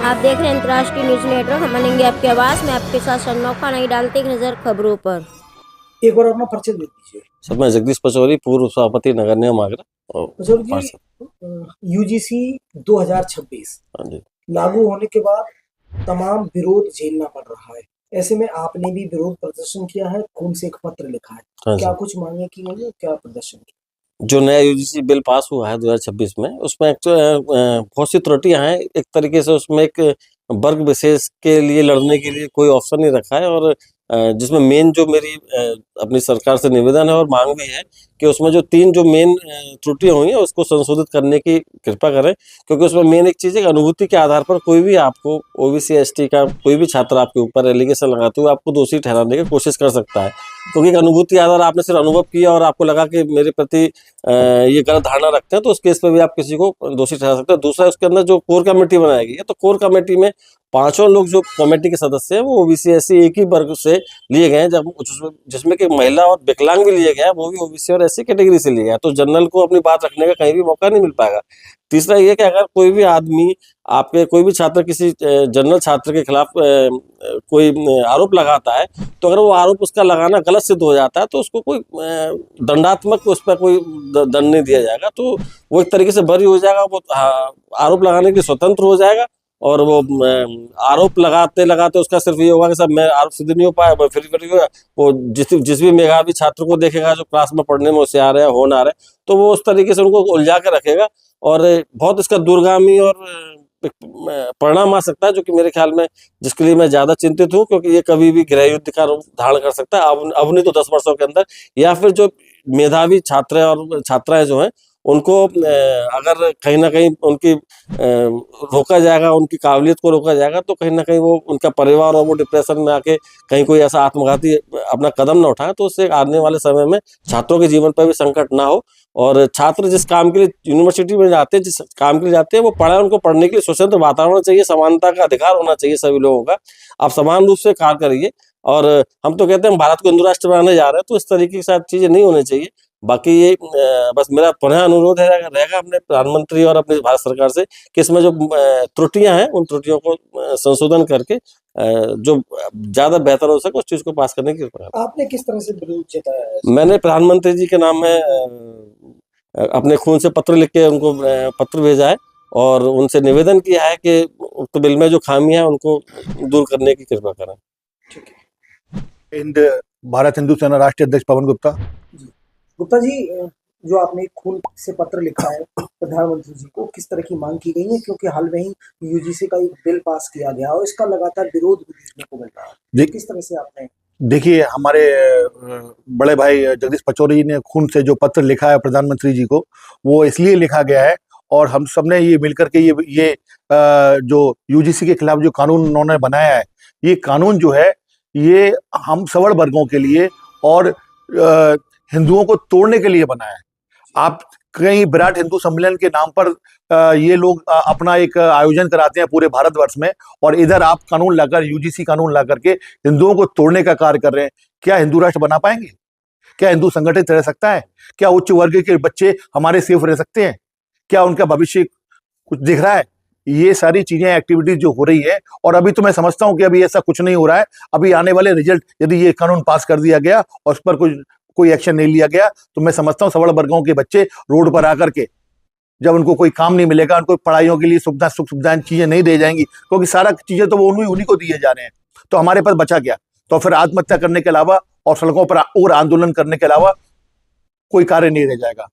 आप देख रहे हैं अंतर्राष्ट्रीय न्यूज नेटवर्क। हम बनेंगे आपकी आवाज में आपके साथ सन्नौखा नहीं डालते एक नजर खबरों पर। एक बार अपना परिचय दे दीजिए। सर, मैं जगदीश पचौरी, पूर्व सभापति नगर निगम आगरा। पचौरी जी, यूजीसी 2026 हाँ जी। लागू होने के बाद तमाम विरोध झेलना पड़ रहा है। ऐसे में आपने भी विरोध प्रदर्शन किया है, खून से एक पत्र लिखा है। हाँ क्या जी। कुछ मांगे की गई है, क्या प्रदर्शन किया? जो नया यूजीसी बिल पास हुआ है 2026 में, उसमें बहुत सी त्रुटियां हैं। एक तरीके से उसमें एक वर्ग विशेष के लिए लड़ने के लिए कोई ऑप्शन नहीं रखा है, और जिसमें मेन जो मेरी अपनी सरकार से निवेदन है और मांग भी है कि उसमें जो 3 जो मेन त्रुटियां हुई हैं उसको संशोधित करने की कृपा करें। क्योंकि उसमें मेन एक चीज़ है कि अनुभूति के आधार पर कोई भी आपको ओबीसी एसटी का कोई भी छात्र आपके ऊपर एलिगेशन लगाते हुए आपको दोषी ठहराने की कोशिश कर सकता है। क्योंकि एक अनुभूति आधार आपने सिर्फ अनुभव किया और आपको लगा कि मेरे प्रति ये गलत धारणा रखते हैं, तो उस केस पे भी आप किसी को दोषी ठहरा सकते हैं। दूसरा, उसके अंदर जो कोर कमेटी बनाई गई है, तो कोर कमेटी में 5 लोग जो कमेटी के सदस्य हैं वो ओबीसी एससी एक ही वर्ग से लिए गए हैं, जब जिसमें कि महिला और विकलांग भी लिए गए हैं, वो भी ओबीसी और एससी कैटेगरी से लिए गए हैं। तो जनरल को अपनी बात रखने का कहीं भी मौका नहीं मिल पाएगा। तीसरा ये कि अगर कोई भी आदमी, आपके कोई भी छात्र किसी जनरल छात्र के खिलाफ कोई आरोप लगाता है, तो अगर वो आरोप उसका लगाना गलत सिद्ध हो जाता है तो उसको कोई दंडात्मक उस पर कोई दंड नहीं दिया जाएगा। तो वो एक तरीके से बरी हो जाएगा, वो आरोप लगाने के लिए स्वतंत्र हो जाएगा। और वो आरोप लगाते लगाते उसका सिर्फ ये होगा कि सर मैं आरोप सिद्ध नहीं हो पाया, मैं फ्री हो। वो जिस भी मेधावी छात्र को देखेगा जो क्लास में पढ़ने में होशियार है, होनहार है, तो वो उस तरीके से उनको उलझा के रखेगा और बहुत इसका दूरगामी और परिणाम आ सकता है, जो कि मेरे ख्याल में जिसके लिए मैं ज्यादा चिंतित हूँ, क्योंकि ये कभी भी गृह युद्ध का रूप धारण कर सकता है। अब नहीं तो 10 वर्षों के अंदर, या फिर जो मेधावी छात्र और छात्राएं जो हैं उनको अगर कहीं ना कहीं उनकी रोका जाएगा, उनकी काबिलियत को रोका जाएगा, तो कहीं ना कहीं वो उनका परिवार और वो डिप्रेशन में आके कहीं कोई ऐसा आत्मघाती अपना कदम ना उठाए, तो उससे आने वाले समय में छात्रों के जीवन पर भी संकट ना हो। और छात्र जिस काम के लिए यूनिवर्सिटी में जाते हैं, जिस काम के लिए जाते हैं, वो पढ़ाई, उनको पढ़ने के लिए स्वतंत्र वातावरण चाहिए, समानता का अधिकार होना चाहिए सभी लोगों का। आप समान रूप से कार्य करिए। और हम तो कहते हैं हम भारत को हिंदू राष्ट्र बनाने जा रहे हैं, तो इस तरीके की सारी चीजें नहीं होनी चाहिए। बाकी ये बस मेरा पुनः अनुरोध रहेगा अपने प्रधानमंत्री और अपनी भारत सरकार से कि इसमें जो त्रुटियां हैं उन त्रुटियों को संशोधन करके जो ज्यादा बेहतर हो सके उस चीज को पास करने की कृपा करें। आपने किस तरह से विरोध जताया है? मैंने प्रधानमंत्री जी के नाम में अपने खून से पत्र लिख के उनको पत्र भेजा है और उनसे निवेदन किया है कि उक्त बिल में जो खामियां हैं उनको दूर करने की कृपा करें। ठीक है। भारत हिंदू सेना राष्ट्रीय अध्यक्ष पवन गुप्ता। गुप्ता जी, जो आपने खून से पत्र लिखा है प्रधानमंत्री जी को, किस तरह की मांग की गई है? क्योंकि हाल में ही यूजीसी का एक बिल पास किया गया और इसका लगातार विरोध भी देखने को मिल रहा है। किस तरह से आपने? देखिए, हमारे बड़े भाई जगदीश पचौरी जी ने खून से जो पत्र लिखा है प्रधानमंत्री जी को, वो इसलिए लिखा गया है, और हम सबने ये मिलकर के ये जो यूजीसी के खिलाफ जो कानून उन्होंने बनाया है, ये कानून जो है ये हम सवर्ण वर्गों के लिए और हिंदुओं को तोड़ने के लिए बनाया है। आप कहीं विराट हिंदू सम्मेलन के नाम पर ये लोग अपना एक आयोजन कराते हैं पूरे भारतवर्ष में, और इधर आप कानून लाकर, यूजीसी कानून ला करके हिंदुओं को तोड़ने का कार्य कर रहे हैं। क्या हिंदू राष्ट्र बना पाएंगे? क्या हिंदू संगठित रह सकता है? क्या उच्च वर्ग के बच्चे हमारे सेफ रह सकते हैं? क्या उनका भविष्य कुछ दिख रहा है? ये सारी चीजें, एक्टिविटीज जो हो रही है, और अभी तो मैं समझता हूं कि अभी ऐसा कुछ नहीं हो रहा है। अभी आने वाले रिजल्ट, यदि ये कानून पास कर दिया गया और उस पर कोई एक्शन नहीं लिया गया, तो मैं समझता हूं सवर्ण वर्गों के बच्चे रोड पर आकर के, जब उनको कोई काम नहीं मिलेगा, उनको पढ़ाइयों के लिए सुख सुविधाएं चीजें नहीं दी जाएंगी, क्योंकि सारा चीजें तो वो उन्हीं को दिए जा रहे हैं, तो हमारे पास बचा क्या? तो फिर आत्महत्या करने के अलावा और सड़कों पर और आंदोलन करने के अलावा कोई कार्य नहीं रह जाएगा।